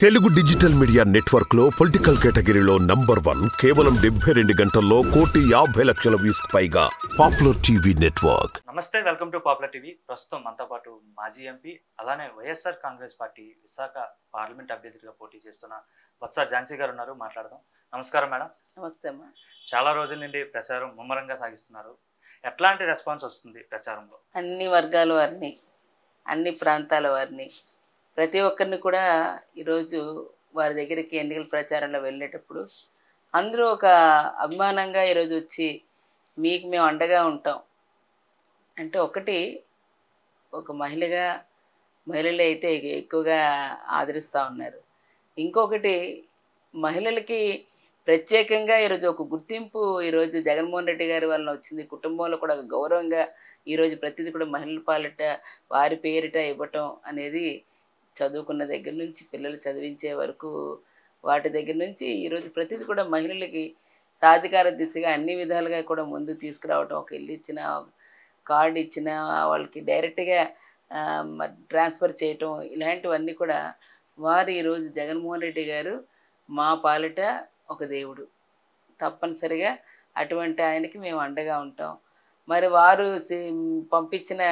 Telugu digital media network లో political కేటగిరీలో number 1 కేవలం 72 గంటల్లో 1,50,00,000 వ్యూస్ పైగా పాపులర్ టీవీ నెట్వర్క్. నమస్తే, వెల్కమ్ టు పాపులర్ టీవీ. ప్రస్తుతం మనతో పాటు మాజీ ఎంపీ అలానే వైఎస్ఆర్ కాంగ్రెస్ పార్టీ విశాఖ పార్లమెంట్ అభ్యర్థిగా పోటీ చేస్తున్న వత్స ఝాన్సీ గారు ఉన్నారు. మాట్లాడదాం. నమస్కారం మేడం. నమస్తే అమ్మా. చాలా రోజుల నుండి ప్రచారం ముమ్మరంగా సాగిస్తున్నారు. ఎట్లాంటి రెస్పాన్స్ వస్తుంది ప్రచారంలో? అన్ని వర్గాల వారిని, అన్ని ప్రాంతాల వారిని, ప్రతి ఒక్కరిని కూడా ఈరోజు వారి దగ్గరికి ఎన్నికల ప్రచారంలో వెళ్ళేటప్పుడు అందరూ ఒక అభిమానంగా ఈరోజు వచ్చి మీకు మేము అండగా ఉంటాం అంటే, ఒకటి ఒక మహిళలు అయితే ఎక్కువగా ఆదరిస్తూ ఉన్నారు. ఇంకొకటి మహిళలకి ప్రత్యేకంగా ఈరోజు ఒక గుర్తింపు ఈరోజు జగన్మోహన్ రెడ్డి గారి వలన వచ్చింది. కుటుంబంలో కూడా ఒక గౌరవంగా ఈరోజు ప్రతిదీ కూడా మహిళల పాలిట వారి పేరిట ఇవ్వటం అనేది, చదువుకున్న దగ్గర నుంచి పిల్లలు చదివించే వరకు వాటి దగ్గర నుంచి ఈరోజు ప్రతిదీ కూడా మహిళలకి సాధికార దిశగా అన్ని విధాలుగా కూడా ముందు తీసుకురావటం, ఒక ఇల్లు ఇచ్చిన, కార్డు ఇచ్చిన, వాళ్ళకి డైరెక్ట్గా ట్రాన్స్ఫర్ చేయటం, ఇలాంటివన్నీ కూడా వారు ఈరోజు జగన్మోహన్ రెడ్డి గారు మా పాలిట ఒక దేవుడు. తప్పనిసరిగా అటువంటి ఆయనకి మేము అండగా ఉంటాం. మరి వారు పంపించిన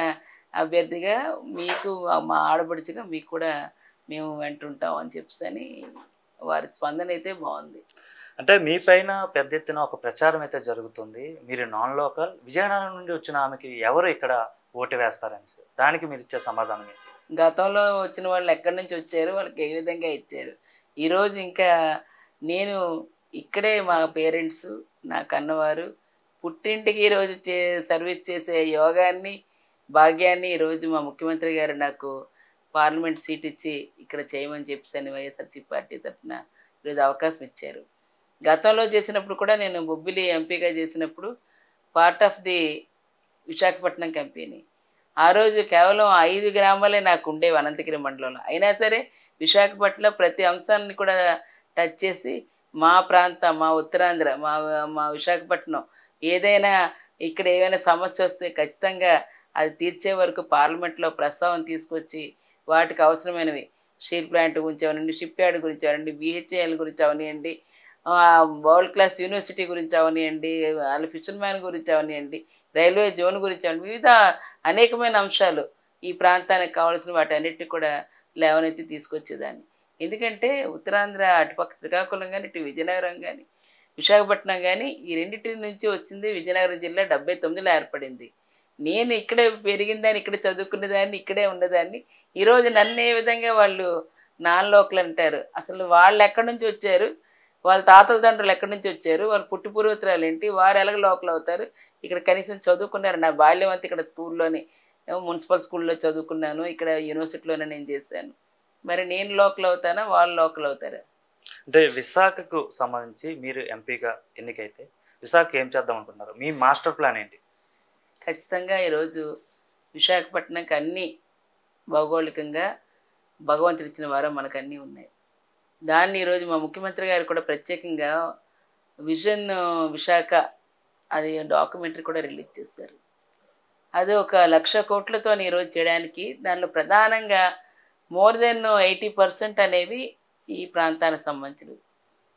అభ్యర్థిగా మీకు, మా ఆడపడుచుగా మీకు కూడా మేము వెంటుంటాం అని చెప్పని వారి స్పందన అయితే బాగుంది. అంటే మీ పైన పెద్ద ఎత్తున ఒక ప్రచారం అయితే జరుగుతుంది. మీరు నాన్ లోకల్, విజయనగరం నుండి వచ్చిన ఆమెకి ఎవరు ఇక్కడ ఓటు వేస్తారని, దానికి మీరు ఇచ్చే సమాధానం ఏంటి? గతంలో వచ్చిన వాళ్ళు ఎక్కడి నుంచి వచ్చారు, వాళ్ళకి ఏ విధంగా ఇచ్చారు. ఈరోజు ఇంకా నేను ఇక్కడే మా పేరెంట్స్, నా కన్నవారు పుట్టింటికి ఈరోజు సర్వీస్ చేసే యోగాన్ని, భాగ్యాన్ని ఈరోజు మా ముఖ్యమంత్రి గారు నాకు పార్లమెంట్ సీట్ ఇచ్చి ఇక్కడ చేయమని చెప్పేసి వైఎస్ఆర్సీపీ పార్టీ తరఫున ఈరోజు అవకాశం ఇచ్చారు. గతంలో చేసినప్పుడు కూడా నేను బొబ్బిలి ఎంపీగా చేసినప్పుడు part of the Visakhapatnam company. ఆ రోజు కేవలం 5 గ్రామాలే నాకు ఉండేవి అనంతగిరి మండలంలో. అయినా సరే విశాఖపట్నంలో ప్రతి అంశాన్ని కూడా టచ్ చేసి మా ప్రాంతం, మా ఉత్తరాంధ్ర, మా విశాఖపట్నం ఏదైనా ఇక్కడ ఏమైనా సమస్య వస్తే ఖచ్చితంగా అది తీర్చే వరకు పార్లమెంట్లో ప్రస్తావన తీసుకొచ్చి వాటికి అవసరమైనవి స్టీల్ ప్లాంట్ గురించి అవనండి, షిప్ యార్డ్ గురించి అవనండి, బిహెచ్ఏఎల్ గురించి అవనివ్వండి, వరల్డ్ క్లాస్ యూనివర్సిటీ గురించి అవనివ్వండి, వాళ్ళ ఫిషర్మ్యాన్ గురించి అవనివ్వండి, రైల్వే జోన్ గురించి అవని, వివిధ అనేకమైన అంశాలు ఈ ప్రాంతానికి కావాల్సిన వాటి అన్నిటిని కూడా లేవనెత్తి తీసుకొచ్చేదాన్ని. ఎందుకంటే ఉత్తరాంధ్ర అటుపక్క శ్రీకాకుళం కానీ, ఇటు విజయనగరం కానీ, విశాఖపట్నం కానీ, ఈ రెండింటి నుంచి వచ్చింది. విజయనగరం జిల్లా 79లో ఏర్పడింది. నేను ఇక్కడే పెరిగిందాన్ని, ఇక్కడ చదువుకునేదాన్ని, ఇక్కడే ఉన్నదాన్ని. ఈరోజు నన్ను ఏ విధంగా వాళ్ళు నాన్ లోకల్ అంటారు. అసలు వాళ్ళు ఎక్కడి నుంచి వచ్చారు, వాళ్ళ తాతల తండ్రులు ఎక్కడి నుంచి వచ్చారు, వాళ్ళ పుట్టి పూర్వోత్తరాలు ఏంటి, వారు ఎలాగ లోకల్ అవుతారు. ఇక్కడ కనీసం చదువుకున్నారు. నా బాల్యం అంతా ఇక్కడ స్కూల్లోని, మున్సిపల్ స్కూల్లో చదువుకున్నాను, ఇక్కడ యూనివర్సిటీలోనే నేను చేశాను. మరి నేను లోకల్ అవుతానా, వాళ్ళు లోకల్ అవుతారా? అంటే విశాఖకు సంబంధించి మీరు ఎంపీగా ఎన్నికైతే విశాఖ ఏం చేద్దాం అనుకుంటున్నారు? మీ మాస్టర్ ప్లాన్ ఏంటి? ఖచ్చితంగా ఈరోజు విశాఖపట్నంకి అన్నీ భౌగోళికంగా భగవంతుడు ఇచ్చిన వారం మనకు అన్నీ ఉన్నాయి. దాన్ని ఈరోజు మా ముఖ్యమంత్రి గారు కూడా ప్రత్యేకంగా విజన్ విశాఖ అది డాక్యుమెంటరీ కూడా రిలీజ్ చేశారు. అది 1,00,000 కోట్లతో ఈరోజు చేయడానికి, దానిలో ప్రధానంగా మోర్ దెన్ 80% అనేవి ఈ ప్రాంతానికి సంబంధించినవి.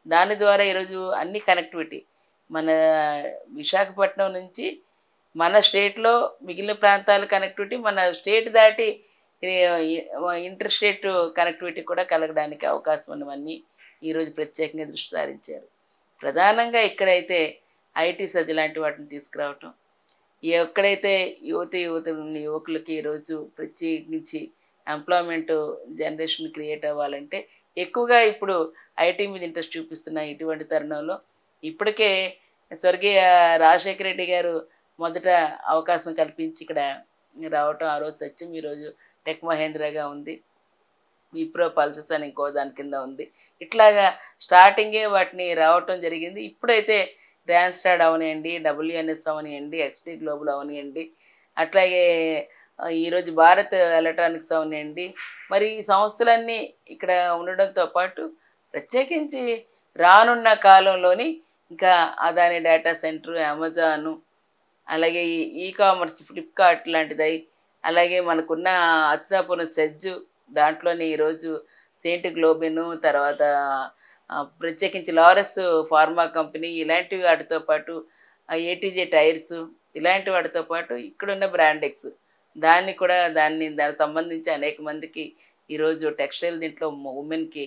దాని ద్వారా ఈరోజు అన్ని కనెక్టివిటీ మన విశాఖపట్నం నుంచి మన స్టేట్లో మిగిలిన ప్రాంతాల కనెక్టివిటీ, మన స్టేట్ దాటి ఇంటర్ స్టేట్ కనెక్టివిటీ కూడా కలగడానికి అవకాశం ఉన్నవన్నీ ఈరోజు ప్రత్యేకంగా దృష్టి సారించారు. ప్రధానంగా ఇక్కడైతే ఐటీస్ అది లాంటి వాటిని తీసుకురావటం, ఎక్కడైతే యువకులకి ఈరోజు ప్రత్యేకించి ఎంప్లాయ్మెంట్ జనరేషన్ క్రియేట్ అవ్వాలంటే ఎక్కువగా ఇప్పుడు ఐటీ మీద ఇంట్రెస్ట్ చూపిస్తున్న ఇటువంటి తరుణంలో ఇప్పటికే స్వర్గీయ రాజశేఖర రెడ్డి గారు మొదట అవకాశం కల్పించి ఇక్కడ రావటం, ఆ రోజు సత్యం, ఈరోజు టెక్ మహేంద్రగా ఉంది, విప్రో పల్సెస్ అని ఇంకో దాని కింద ఉంది. ఇట్లాగా స్టార్టింగే వాటిని రావటం జరిగింది. ఇప్పుడైతే ర్యాన్స్టాడ్ అవనివ్వండి, WNS అవనివ్వండి, XT గ్లోబల్ అవనివ్వండి, అట్లాగే ఈరోజు భారత్ ఎలక్ట్రానిక్స్ అవనివ్వండి, మరి ఈ సంస్థలన్నీ ఇక్కడ ఉండడంతో పాటు ప్రత్యేకించి రానున్న కాలంలోని ఇంకా అదాని డేటా సెంటర్, అమెజాను, అలాగే ఈ కామర్స్ ఫ్లిప్కార్ట్ లాంటిది, అలాగే మనకున్న అచ్యుతాపురం సెజ్జు, దాంట్లోనే ఈరోజు సెయింట్ గ్లోబిన్, తర్వాత ప్రత్యేకించి లారస్ ఫార్మా కంపెనీ, ఇలాంటివి వాటితో పాటు ఏటీజే టైర్స్, ఇలాంటి వాటితో పాటు ఇక్కడున్న బ్రాండెక్స్ దానికి సంబంధించి అనేక మందికి ఈరోజు టెక్స్టైల్ దీంట్లో ఉమెన్కి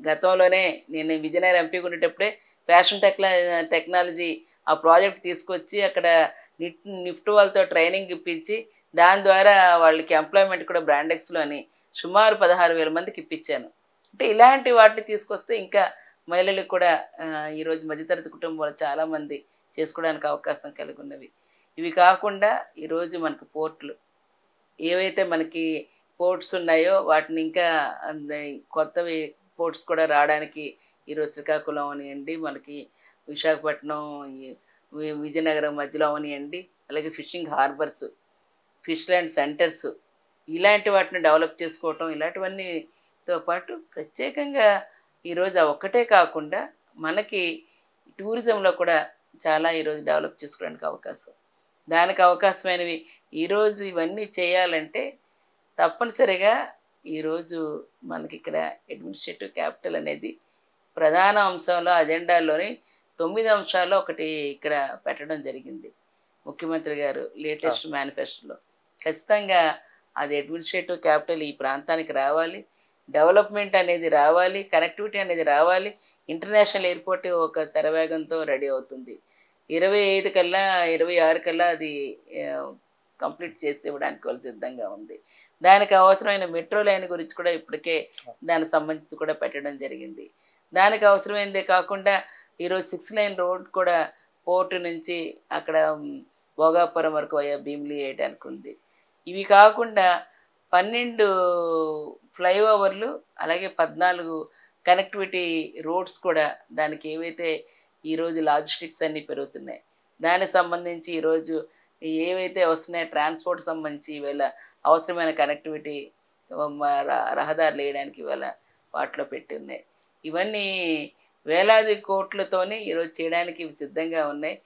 గతంలోనే నేను విజయనగరం ఎంపీగా ఉండేటప్పుడే ఫ్యాషన్ టెక్నాలజీ ఆ ప్రాజెక్ట్ తీసుకొచ్చి అక్కడ నిఫ్ట్ వాళ్ళతో ట్రైనింగ్ ఇప్పించి దాని ద్వారా వాళ్ళకి ఎంప్లాయ్మెంట్ కూడా బ్రాండెక్స్లోని సుమారు 16,000 మందికి ఇప్పించాను. అంటే ఇలాంటి వాటిని తీసుకొస్తే ఇంకా మహిళలకు కూడా ఈరోజు మధ్యతరగతి కుటుంబాలు చాలామంది చేసుకోవడానికి అవకాశం కలిగి ఉన్నవి. ఇవి కాకుండా ఈరోజు మనకు పోర్ట్లు ఏవైతే మనకి పోర్ట్స్ ఉన్నాయో వాటిని ఇంకా కొత్తవి పోర్ట్స్ కూడా రావడానికి ఈరోజు శ్రీకాకుళం అవనివ్వండి, మనకి విశాఖపట్నం, విజయనగరం మధ్యలో అవనివ్వండి, అలాగే fishing harbours, fish land centres, ఇలాంటి వాటిని డెవలప్ చేసుకోవటం, ఇలాంటివన్నీతో పాటు ప్రత్యేకంగా ఈరోజు ఒక్కటే కాకుండా మనకి టూరిజంలో కూడా చాలా ఈరోజు డెవలప్ చేసుకోవడానికి అవకాశం, దానికి అవకాశమైనవి ఈరోజు ఇవన్నీ చేయాలంటే తప్పనిసరిగా ఈరోజు మనకి ఇక్కడ అడ్మినిస్ట్రేటివ్ క్యాపిటల్ అనేది ప్రధాన అంశంలో అజెండాలోని 9 అంశాల్లో ఒకటి ఇక్కడ పెట్టడం జరిగింది ముఖ్యమంత్రి గారు లేటెస్ట్ మేనిఫెస్టోలో. ఖచ్చితంగా అది అడ్మినిస్ట్రేటివ్ క్యాపిటల్ ఈ ప్రాంతానికి రావాలి, డెవలప్మెంట్ అనేది రావాలి, కనెక్టివిటీ అనేది రావాలి. ఇంటర్నేషనల్ ఎయిర్పోర్ట్ ఒక శరవేగంతో రెడీ అవుతుంది. 25 కల్లా 26 కల్లా అది కంప్లీట్ చేసి ఇవ్వడానికి వాళ్ళు సిద్ధంగా ఉంది. దానికి అవసరమైన మెట్రో లైన్ గురించి కూడా ఇప్పటికే దానికి సంబంధించి కూడా పెట్టడం జరిగింది. దానికి అవసరమైనదే కాకుండా ఈరోజు 6 లైన్ రోడ్ కూడా పోర్టు నుంచి అక్కడ భోగాపురం వరకు అయ్యా భీమిలి వేయడానికి ఉంది. ఇవి కాకుండా 12 ఫ్లైఓవర్లు, అలాగే 14 కనెక్టివిటీ రోడ్స్ కూడా దానికి ఏవైతే ఈరోజు లాజిస్టిక్స్ అన్నీ పెరుగుతున్నాయి దానికి సంబంధించి ఈరోజు ఏవైతే వస్తున్నాయో ట్రాన్స్పోర్ట్ సంబంధించి ఇవాళ అవసరమైన కనెక్టివిటీ రహదారులు వేయడానికి ఇవాళ వాటిలో పెట్టి ఉన్నాయి. ఇవన్నీ వేలాది కోట్లతోనే ఈరోజు చేయడానికి ఇవి సిద్ధంగా ఉన్నాయి.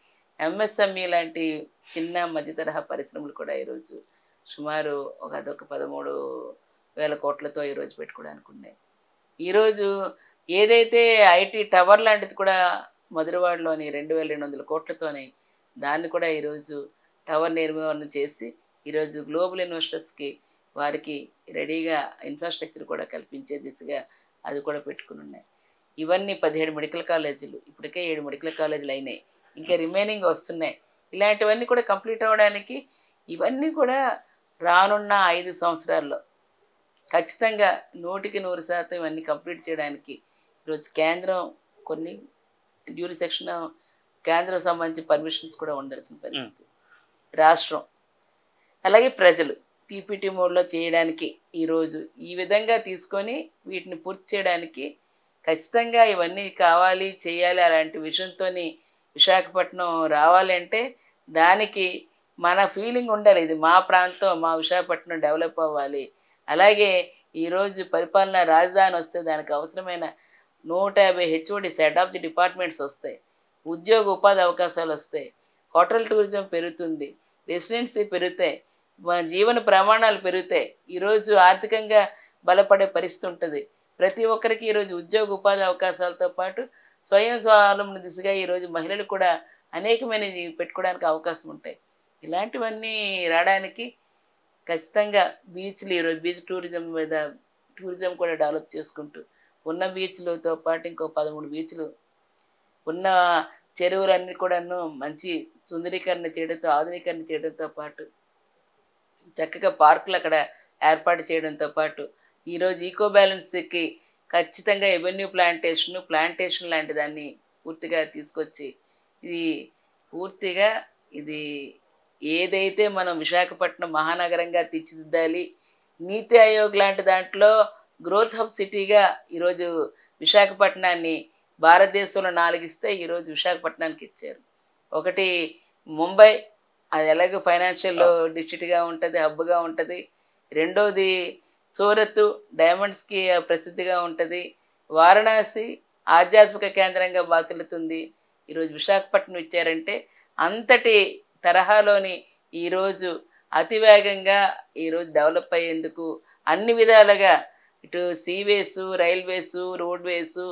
ఎంఎస్ఎంఈ లాంటి చిన్న మధ్య తరహా పరిశ్రమలు కూడా ఈరోజు సుమారు అదొక 13,000 కోట్లతో ఈరోజు పెట్టుకోవడానికి ఉన్నాయి. ఈరోజు ఏదైతే ఐటీ టవర్ లాంటిది కూడా మధురవాడలోని 2,200 కోట్లతోనే దాన్ని కూడా ఈరోజు టవర్ నిర్మాణం చేసి ఈరోజు గ్లోబల్ ఇన్వెస్టర్స్కి వారికి రెడీగా ఇన్ఫ్రాస్ట్రక్చర్ కూడా కల్పించే దిశగా అది కూడా పెట్టుకుని ఉన్నాయి. ఇవన్నీ 17 మెడికల్ కాలేజీలు, ఇప్పటికే 7 మెడికల్ కాలేజీలు అయినాయి, ఇంకా రిమైనింగ్ వస్తున్నాయి. ఇలాంటివన్నీ కూడా కంప్లీట్ అవ్వడానికి ఇవన్నీ కూడా రానున్న 5 సంవత్సరాల్లో ఖచ్చితంగా 100% ఇవన్నీ కంప్లీట్ చేయడానికి ఈరోజు కేంద్రం కొన్ని డ్యూరీ సెక్షన్ కేంద్రం సంబంధించి పర్మిషన్స్ కూడా ఉండాల్సిన పరిస్థితి, రాష్ట్రం అలాగే ప్రజలు పీపీటీ మోడ్లో చేయడానికి ఈరోజు ఈ విధంగా తీసుకొని వీటిని పూర్తి చేయడానికి ఖచ్చితంగా ఇవన్నీ కావాలి చేయాలి అలాంటి విషయంతో విశాఖపట్నం రావాలంటే దానికి మన ఫీలింగ్ ఉండాలి, ఇది మా ప్రాంతం, మా విశాఖపట్నం డెవలప్ అవ్వాలి. అలాగే ఈరోజు పరిపాలన రాజధాని వస్తే దానికి అవసరమైన 150 HODs head of the departments వస్తాయి, ఉద్యోగ ఉపాధి అవకాశాలు వస్తాయి, హోటల్ టూరిజం పెరుగుతుంది, రెసిడెన్సీ పెరుగుతాయి, జీవన ప్రమాణాలు పెరుగుతాయి. ఈరోజు ఆర్థికంగా బలపడే పరిస్థితి ఉంటుంది. ప్రతి ఒక్కరికి ఈరోజు ఉద్యోగ ఉపాధి అవకాశాలతో పాటు స్వయం స్వావలంబన దిశగా ఈరోజు మహిళలు కూడా అనేకమైనవి పెట్టుకోవడానికి అవకాశం ఉంటాయి. ఇలాంటివన్నీ రావడానికి ఖచ్చితంగా బీచ్లు ఈరోజు బీచ్ టూరిజం మీద టూరిజం కూడా డెవలప్ చేసుకుంటూ ఉన్న బీచ్లతో పాటు ఇంకో 13 బీచ్లు ఉన్న చెరువులన్నీ కూడాను మంచి సుందరీకరణ చేయడంతో ఆధునీకరణ చేయడంతో పాటు చక్కగా పార్కులు అక్కడ ఏర్పాటు చేయడంతో పాటు ఈరోజు ఈకో బ్యాలెన్స్కి ఖచ్చితంగా ఎవెన్యూ ప్లాంటేషన్ లాంటి దాన్ని పూర్తిగా తీసుకొచ్చి ఇది ఏదైతే మనం విశాఖపట్నం మహానగరంగా తీర్చిదిద్దాలి, నీతి ఆయోగ్ లాంటి దాంట్లో గ్రోత్ హబ్ సిటీగా ఈరోజు విశాఖపట్నాన్ని భారతదేశంలో 4 ఇస్తే ఈరోజు విశాఖపట్నానికి ఇచ్చారు. ఒకటి ముంబై, అది ఎలాగో ఫైనాన్షియల్ డిస్ట్రిక్ట్గా ఉంటుంది, హబ్గా ఉంటుంది. రెండోది సూరత్, డైమండ్స్కి ప్రసిద్ధిగా ఉంటుంది. వారణాసి ఆధ్యాత్మిక కేంద్రంగా బాసిల్లుతుంది. ఈరోజు విశాఖపట్నం ఇచ్చారంటే అంతటి తరహాలోని ఈరోజు అతివేగంగా ఈరోజు డెవలప్ అయ్యేందుకు అన్ని విధాలుగా ఇటు సీవేసు, రైల్వేసు, రోడ్వేసు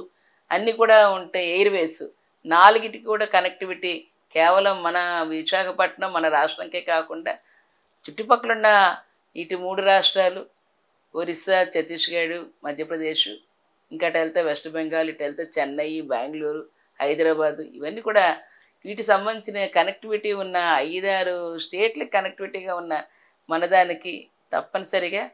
అన్నీ కూడా ఉంటాయి, ఎయిర్వేసు. నాలుగిటికి కూడా కనెక్టివిటీ కేవలం మన విశాఖపట్నం మన రాష్ట్రంకే కాకుండా చుట్టుపక్కల ఇటు 3 రాష్ట్రాలు ఒరిస్సా, ఛత్తీస్గఢ్, మధ్యప్రదేశ్, ఇంకా అటు వెళ్తే వెస్ట్ బెంగాల్, ఇటు వెళ్తే చెన్నై, బెంగళూరు, హైదరాబాదు, ఇవన్నీ కూడా వీటికి సంబంధించిన కనెక్టివిటీ ఉన్న 5-6 స్టేట్లకు కనెక్టివిటీగా ఉన్న మనదానికి తప్పనిసరిగా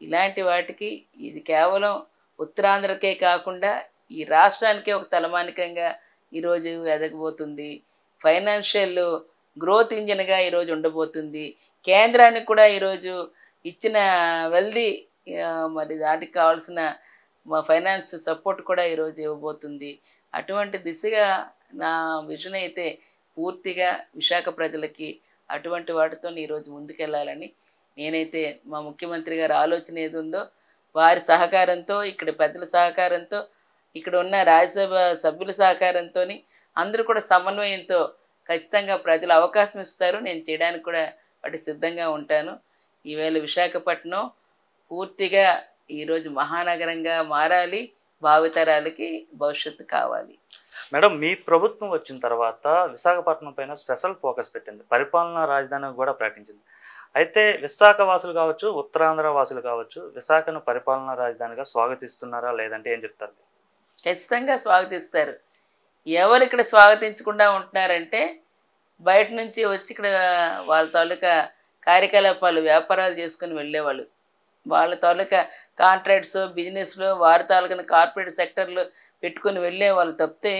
ఇలాంటి వాటికి ఇది కేవలం ఉత్తరాంధ్రకే కాకుండా ఈ రాష్ట్రానికే ఒక తలమానికంగా ఈరోజు ఎదగబోతుంది. ఫైనాన్షియల్ గ్రోత్ ఇంజిన్గా ఈరోజు ఉండబోతుంది. కేంద్రానికి కూడా ఈరోజు ఇచ్చిన వెల్దీ మరి దానికి కావాల్సిన ఫైనాన్స్ సపోర్ట్ కూడా ఈరోజు ఇవ్వబోతుంది. అటువంటి దిశగా నా విజన్ అయితే పూర్తిగా విశాఖ ప్రజలకి అటువంటి వాటితో ఈరోజు ముందుకెళ్ళాలని నేనైతే మా ముఖ్యమంత్రి గారి ఆలోచన ఏది ఉందో వారి సహకారంతో, ఇక్కడ పెద్దల సహకారంతో, ఇక్కడ ఉన్న రాజ్యసభ సభ్యుల సహకారంతో అందరూ కూడా సమన్వయంతో ఖచ్చితంగా ప్రజలు అవకాశం ఇస్తారు. నేను చేయడానికి కూడా వాటి సిద్ధంగా ఉంటాను. ఈవేళ విశాఖపట్నం పూర్తిగా ఈరోజు మహానగరంగా మారాలి, భావితరాలకి భవిష్యత్తు కావాలి. మేడం, మీ ప్రభుత్వం వచ్చిన తర్వాత విశాఖపట్నం పైన స్పెషల్ ఫోకస్ పెట్టింది, పరిపాలనా రాజధాని కూడా ప్రకటించింది. అయితే విశాఖ వాసులు కావచ్చు, ఉత్తరాంధ్ర వాసులు కావచ్చు, విశాఖను పరిపాలనా రాజధానిగా స్వాగతిస్తున్నారా లేదంటే ఏం చెప్తారు? ఖచ్చితంగా స్వాగతిస్తారు. ఎవరు ఇక్కడ స్వాగతించకుండా ఉంటున్నారంటే బయట నుంచి వచ్చి ఇక్కడ వాళ్ళ తాలూకా కార్యకలాపాలు, వ్యాపారాలు చేసుకుని వెళ్ళేవాళ్ళు, వాళ్ళ తాలూకా కాంట్రాక్ట్స్, బిజినెస్లో వారి తాలూకా కార్పొరేట్ సెక్టర్లు పెట్టుకుని వెళ్ళేవాళ్ళు తప్పితే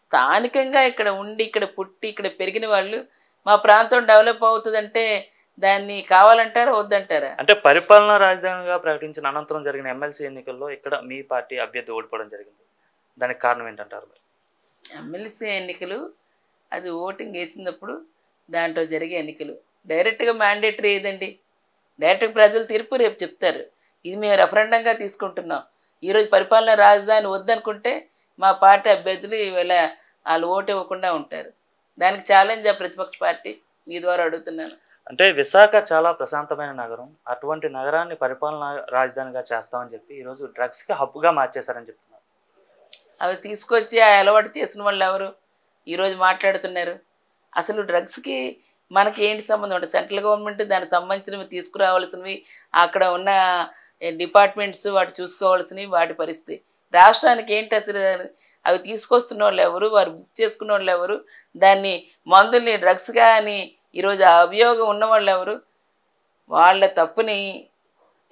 స్థానికంగా ఇక్కడ ఉండి ఇక్కడ పుట్టి ఇక్కడ పెరిగిన వాళ్ళు మా ప్రాంతం డెవలప్ అవుతుందంటే దాన్ని కావాలంటారా వద్దంటారా? అంటే పరిపాలనా రాజధానిగా ప్రకటించిన అనంతరం జరిగిన ఎమ్మెల్సీ ఎన్నికల్లో ఇక్కడ మీ పార్టీ అభ్యర్థి ఓడిపోవడం జరిగింది. దానికి కారణం ఏంటంటారు? ఎమ్మెల్సీ ఎన్నికలు అది ఓటింగ్ వేసినప్పుడు దాంట్లో జరిగే ఎన్నికలు డైరెక్ట్గా మ్యాండేటరీ ఏదండి, డైరెక్ట్గా ప్రజలు తీర్పు రేపు చెప్తారు. ఇది మేము రెఫరెండంగా తీసుకుంటున్నాం. ఈరోజు పరిపాలనా రాజధాని వద్దనుకుంటే మా పార్టీ అభ్యర్థులు ఈవేళ వాళ్ళు ఓటు ఇవ్వకుండా ఉంటారు. దానికి ఛాలెంజ్ ఆ ప్రతిపక్ష పార్టీ మీ ద్వారా అడుగుతున్నాను. అంటే విశాఖ చాలా ప్రశాంతమైన నగరం, అటువంటి నగరాన్ని పరిపాలనా రాజధానిగా చేస్తామని చెప్పి ఈరోజు డ్రగ్స్కి హబ్గా మార్చేశారని చెప్తున్నారు. అవి తీసుకొచ్చి ఆ అలవాటు చేసిన వాళ్ళు ఎవరు ఈరోజు మాట్లాడుతున్నారు? అసలు డ్రగ్స్కి మనకి ఏంటి సంబంధం ఉంటుంది? సెంట్రల్ గవర్నమెంట్ దానికి సంబంధించినవి తీసుకురావాల్సినవి, అక్కడ ఉన్న డిపార్ట్మెంట్స్ వాటి చూసుకోవాల్సినవి, వాటి పరిస్థితి. రాష్ట్రానికి ఏంటి అసలు? అవి తీసుకొస్తున్న వాళ్ళు ఎవరు, వారు బుక్ చేసుకున్న వాళ్ళు ఎవరు, దాన్ని మందుల్ని డ్రగ్స్గా అని ఈరోజు ఆ అభియోగం ఉన్నవాళ్ళు ఎవరు? వాళ్ళ తప్పుని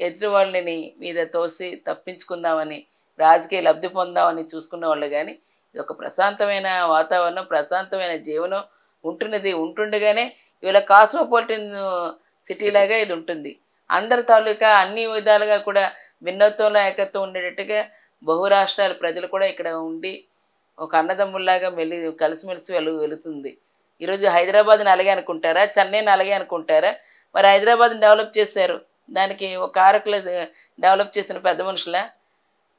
ఎదుటి వాళ్ళని మీద తోసి తప్పించుకుందామని, రాజకీయ లబ్ధి పొందామని చూసుకున్న వాళ్ళు. కానీ ఇది ఒక ప్రశాంతమైన వాతావరణం, ప్రశాంతమైన జీవనం ఉంటుండగానే ఇవాళ కాస్మోపాలిటన్ సిటీలాగా ఇది ఉంటుంది. అందరి తాలూకా అన్ని విధాలుగా కూడా భిన్నత్వంలో ఏకత్వం ఉండేటట్టుగా బహురాష్ట్రాల ప్రజలు కూడా ఇక్కడ ఉండి ఒక అన్నదమ్ముల్లాగా కలిసిమెలిసి వెళుతుంది. ఈరోజు హైదరాబాద్ని అలాగే అనుకుంటారా, చెన్నైని అలాగే అనుకుంటారా? మరి హైదరాబాద్ని డెవలప్ చేశారు, దానికి ఒక కారకులు డెవలప్ చేసిన పెద్ద మనుషుల.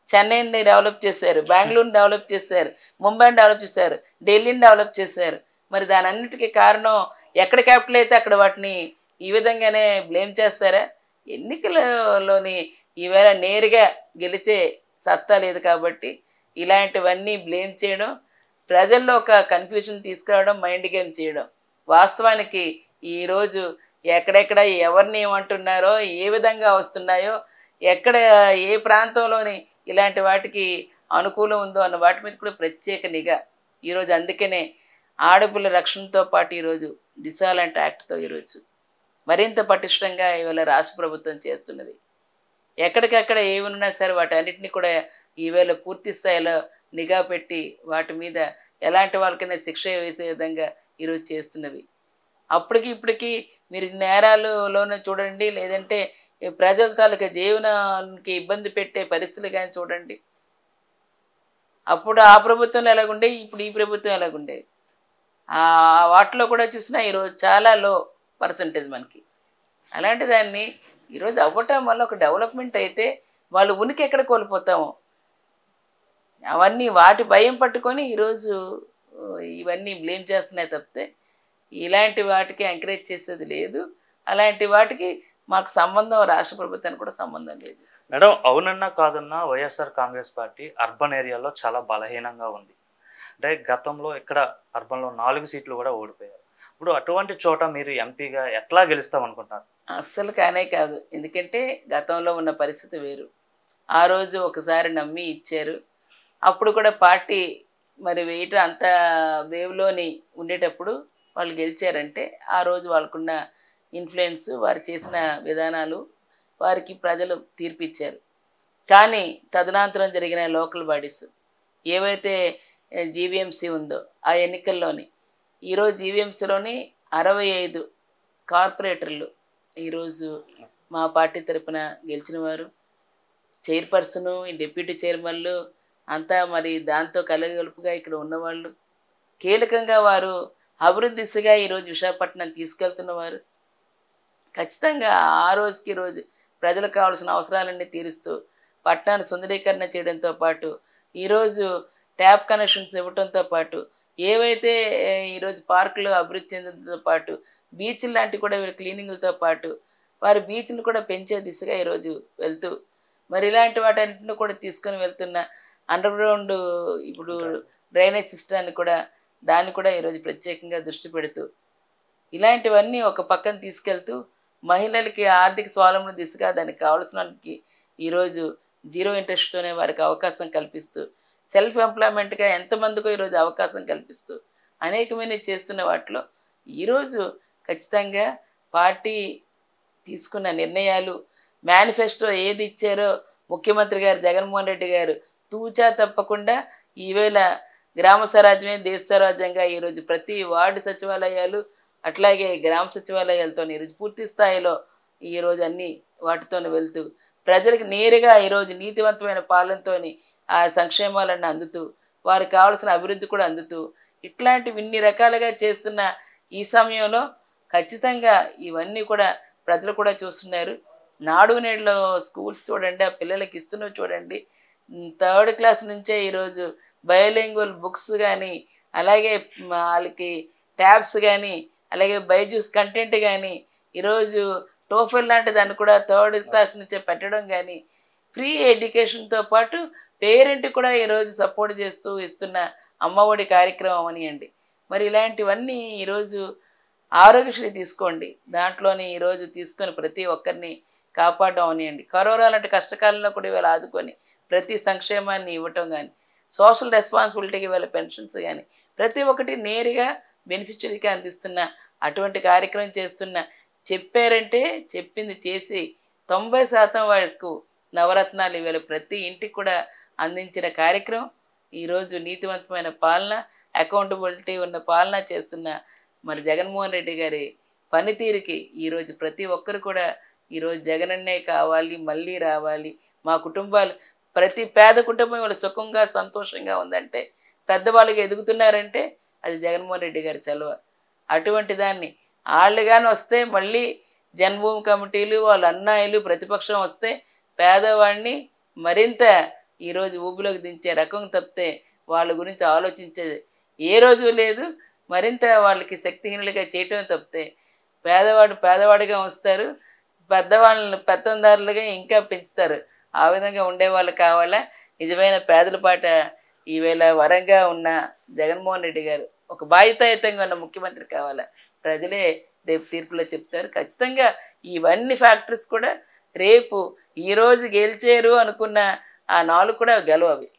చెన్నైని డెవలప్ చేశారు, బెంగళూరుని డెవలప్ చేశారు, ముంబైని డెవలప్ చేశారు, ఢిల్లీని డెవలప్ చేశారు. మరి దాని అన్నిటికీ కారణం ఎక్కడ క్యాపిటల్ అయితే అక్కడ వాటిని ఈ విధంగానే బ్లేమ్ చేస్తారా? ఎన్నికలలోని ఈవేళ నేరుగా గెలిచే సత్తా లేదు కాబట్టి ఇలాంటివన్నీ బ్లేమ్ చేయడం, ప్రజల్లో ఒక కన్ఫ్యూజన్ తీసుకురావడం, మైండ్ గేమ్ చేయడం. వాస్తవానికి ఈరోజు ఎక్కడెక్కడ ఎవరిని ఏమంటున్నారో, ఏ విధంగా వస్తున్నాయో, ఎక్కడ ఏ ప్రాంతంలోని ఇలాంటి వాటికి అనుకూలం ఉందో అన్న వాటి మీద కూడా ప్రత్యేక నిఘా ఈరోజు. అందుకనే ఆడపిల్ల రక్షణతో పాటు ఈరోజు దిశ లాంటి యాక్ట్తో ఈరోజు మరింత పటిష్టంగా ఇవాళ రాష్ట్ర ప్రభుత్వం చేస్తున్నది. ఎక్కడికక్కడ ఏమున్నా సరే వాటి అన్నిటిని కూడా ఈవేళ పూర్తి స్థాయిలో నిఘా పెట్టి వాటి మీద ఎలాంటి వాళ్ళకైనా శిక్ష వేసే విధంగా ఈరోజు చేస్తున్నవి. అప్పటికి ఇప్పటికీ మీరు నేరాలలోనే చూడండి, లేదంటే ప్రజల తాలూకా జీవనానికి ఇబ్బంది పెట్టే పరిస్థితులు కానీ చూడండి. అప్పుడు ఆ ప్రభుత్వం ఎలాగుండే, ఇప్పుడు ఈ ప్రభుత్వం ఎలాగుండే, వాటిలో కూడా చూసినా ఈరోజు చాలా లో పర్సంటేజ్ మనకి. అలాంటి దాన్ని ఈరోజు అవ్వటం వల్ల ఒక డెవలప్మెంట్ అయితే వాళ్ళు ఉనికి ఎక్కడ కోల్పోతామో అవన్నీ వాటి భయం పట్టుకొని ఈరోజు ఇవన్నీ బ్లేమ్ చేస్తున్నాయి తప్పితే ఇలాంటి వాటికి ఎంకరేజ్ చేసేది లేదు. అలాంటి వాటికి మాకు సంబంధం రాష్ట్ర ప్రభుత్వానికి కూడా సంబంధం లేదు. మేడం, అవునన్నా కాదన్నా వైఎస్ఆర్ కాంగ్రెస్ పార్టీ అర్బన్ ఏరియాలో చాలా బలహీనంగా ఉంది. అంటే గతంలో ఇక్కడ అర్బన్లో 4 సీట్లు కూడా ఓడిపోయారు. ఇప్పుడు అటువంటి చోట మీరు ఎంపీగా ఎట్లా గెలుస్తాం అనుకుంటున్నారు? అస్సలు కానే కాదు. ఎందుకంటే గతంలో ఉన్న పరిస్థితి వేరు. ఆ రోజు ఒకసారి నమ్మి ఇచ్చారు. అప్పుడు కూడా పార్టీ మరి వేయటం అంత వేవ్‌లోని ఉండేటప్పుడు వాళ్ళు గెలిచారంటే, ఆ రోజు వాళ్ళకున్న ఇన్‌ఫ్లుయెన్స్, వారు చేసిన విధానాలు వారికి ప్రజలు తీర్పిచ్చారు. కానీ తదనంతరం జరిగిన లోకల్ బాడీస్ ఏవైతే జీవీఎంసీ ఉందో ఆ ఎన్నికల్లోని ఈరోజు జీవీఎంసీలోని 65 కార్పొరేటర్లు ఈరోజు మా పార్టీ తరపున గెలిచిన వారు. చైర్పర్సను, డిప్యూటీ చైర్మన్లు అంతా మరి దాంతో కలగలుపుగా ఇక్కడ ఉన్నవాళ్ళు. కీలకంగా వారు అభివృద్ధి దిశగా ఈరోజు విశాఖపట్నం తీసుకెళ్తున్నవారు. ఖచ్చితంగా ఆ రోజుకి రోజు ప్రజలకు కావాల్సిన అవసరాలన్నీ తీరుస్తూ పట్టణాన్ని సుందరీకరణ చేయడంతో పాటు ఈరోజు ట్యాప్ కనెక్షన్స్ ఇవ్వడంతో పాటు ఏవైతే ఈరోజు పార్కులు అభివృద్ధి చెందడంతో పాటు బీచ్లు లాంటివి కూడా వీళ్ళు క్లీనింగ్లతో పాటు వారి బీచ్లు కూడా పెంచే దిశగా ఈరోజు వెళ్తూ మరి ఇలాంటి వాటన్నిటిని కూడా తీసుకొని వెళ్తున్న అండర్ గ్రౌండ్ ఇప్పుడు డ్రైనేజ్ సిస్టాన్ని కూడా దాన్ని కూడా ఈరోజు ప్రత్యేకంగా దృష్టి పెడుతూ ఇలాంటివన్నీ ఒక పక్కన తీసుకెళ్తూ మహిళలకి ఆర్థిక స్వావలంబన దిశగా దానికి కావాల్సినకి ఈరోజు జీరో ఇంట్రెస్ట్తోనే వారికి అవకాశం కల్పిస్తూ సెల్ఫ్ ఎంప్లాయ్మెంట్గా ఎంతమందికో ఈరోజు అవకాశం కల్పిస్తూ అనేకమైన చేస్తున్న వాటిలో ఈరోజు ఖచ్చితంగా పార్టీ తీసుకున్న నిర్ణయాలు మేనిఫెస్టో ఏది ఇచ్చారో ముఖ్యమంత్రి గారు జగన్మోహన్ రెడ్డి గారు తూచా తప్పకుండా ఈవేళ గ్రామ స్వరాజ్యమే దేశ స్వరాజ్యంగా ఈరోజు ప్రతి వార్డు సచివాలయాలు అట్లాగే గ్రామ సచివాలయాలతో ఈరోజు పూర్తి స్థాయిలో ఈరోజు అన్ని వాటితో వెళ్తూ ప్రజలకు నేరుగా ఈరోజు నీతివంతమైన పాలనతోని ఆ సంక్షేమాలన్నీ అందుతూ వారికి కావాల్సిన అభివృద్ధి కూడా అందుతూ ఇట్లాంటివి ఇన్ని రకాలుగా చేస్తున్న ఈ సమయంలో ఖచ్చితంగా ఇవన్నీ కూడా ప్రజలు కూడా చూస్తున్నారు. నాడు నేడులో స్కూల్స్ చూడండి, ఆ పిల్లలకి ఇస్తున్నవి చూడండి. 3rd క్లాస్ నుంచే ఈరోజు బయోలింగ్వల్ బుక్స్ కానీ అలాగే వాళ్ళకి ట్యాబ్స్ కానీ అలాగే బైజూస్ కంటెంట్ కానీ ఈరోజు టోఫెల్ లాంటి దాన్ని కూడా 3rd క్లాస్ నుంచే పెట్టడం కానీ ఫ్రీ ఎడ్యుకేషన్తో పాటు పేరెంట్ కూడా ఈరోజు సపోర్ట్ చేస్తూ ఇస్తున్న అమ్మఒడి కార్యక్రమం అనియండి. మరి ఇలాంటివన్నీ ఈరోజు ఆరోగ్యశ్రీ తీసుకోండి, దాంట్లోని ఈరోజు తీసుకొని ప్రతి ఒక్కరిని కాపాడడం అనియండి. కరోనా లాంటి కష్టకాలంలో కూడా ఇవాళ ఆదుకొని ప్రతి సంక్షేమాన్ని ఇవ్వటం కానీ సోషల్ రెస్పాన్సిబిలిటీకి ఇవాళ పెన్షన్స్ కానీ ప్రతి ఒక్కటి నేరుగా బెనిఫిషరీకి అందిస్తున్న అటువంటి కార్యక్రమం చేస్తున్న చెప్పారంటే చెప్పింది చేసి 90% వరకు నవరత్నాలు ఇవాళ ప్రతి ఇంటికి కూడా అందించిన కార్యక్రమం ఈరోజు నీతివంతమైన పాలన అకౌంటబిలిటీ ఉన్న పాలన చేస్తున్న మరి జగన్మోహన్ రెడ్డి గారి పనితీరుకి ఈరోజు ప్రతి ఒక్కరు కూడా ఈరోజు జగనన్నే కావాలి, మళ్ళీ రావాలి, మా కుటుంబాలు ప్రతి పేద కుటుంబం ఇవాళ సుఖంగా సంతోషంగా ఉందంటే పెద్దవాళ్ళకి ఎదుగుతున్నారంటే అది జగన్మోహన్ రెడ్డి గారి చలువ. అటువంటి దాన్ని వాళ్ళు కానీ వస్తే మళ్ళీ జన్మభూమి కమిటీలు వాళ్ళ అన్నాయిలు ప్రతిపక్షం వస్తే పేదవాడిని మరింత ఈరోజు ఊబిలోకి దించే రకం తప్పితే వాళ్ళ గురించి ఆలోచించేది ఏ రోజు లేదు. మరింత వాళ్ళకి శక్తిహీనులుగా చేయటం తప్పితే పేదవాడిగా వస్తారు, పెద్దవాళ్ళని పెత్తందారులుగా ఇంకా పెంచుతారు. ఆ విధంగా ఉండేవాళ్ళు కావాలా? నిజమైన పేదల పాట ఈవేళ వరంగా ఉన్న జగన్మోహన్ రెడ్డి గారు ఒక బాధ్యతాయుతంగా ఉన్న ముఖ్యమంత్రి కావాలా? ప్రజలే రేపు తీర్పులో చెప్తారు. ఖచ్చితంగా ఇవన్నీ ఫ్యాక్టర్స్ కూడా రేపు ఈరోజు గెలిచారు అనుకున్న ఆ 4 కూడా గెలవవి.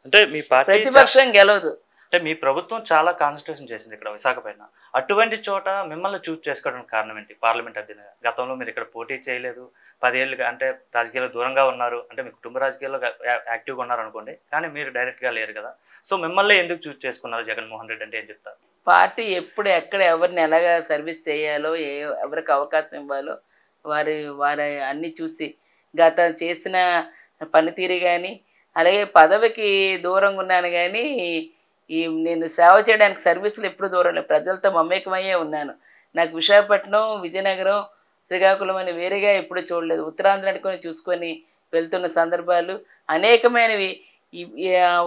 అంటే మీ పార్టీ ప్రతిపక్షం గెలవదు. అంటే మీ ప్రభుత్వం చాలా కాన్సన్ట్రేషన్ చేసింది ఇక్కడ విశాఖపైన. అటువంటి చోట మిమ్మల్ని చూస్ చేసుకోవడానికి కారణం ఏంటి? పార్లమెంట్ అభ్యర్థిగా గతంలో మీరు ఇక్కడ పోటీ చేయలేదు, 10 ఏళ్ళుగా అంటే రాజకీయాల్లో దూరంగా ఉన్నారు, అంటే మీ కుటుంబ రాజకీయాల్లో యాక్టివ్గా ఉన్నారు అనుకోండి, కానీ మీరు డైరెక్ట్గా లేరు కదా. సో మిమ్మల్ని ఎందుకు చూస్ చేసుకున్నారు జగన్మోహన్ రెడ్డి అంటే ఏం చెప్తారు? పార్టీ ఎప్పుడు ఎక్కడ ఎవరిని ఎలాగా సర్వీస్ చేయాలో ఎవరికి అవకాశం ఇవ్వాలో వారి అన్నీ చూసి గత చేసిన పనితీరు కానీ అలాగే పదవికి దూరంగా ఉన్నాను కానీ నేను సేవ చేయడానికి సర్వీసులు ఎప్పుడు దూరం లేదు, ప్రజలతో మమేకమయ్యే ఉన్నాను. నాకు విశాఖపట్నం, విజయనగరం, శ్రీకాకుళం అని వేరేగా ఎప్పుడు చూడలేదు. ఉత్తరాంధ్ర అనుకొని చూసుకొని వెళ్తున్న సందర్భాలు అనేకమైనవి.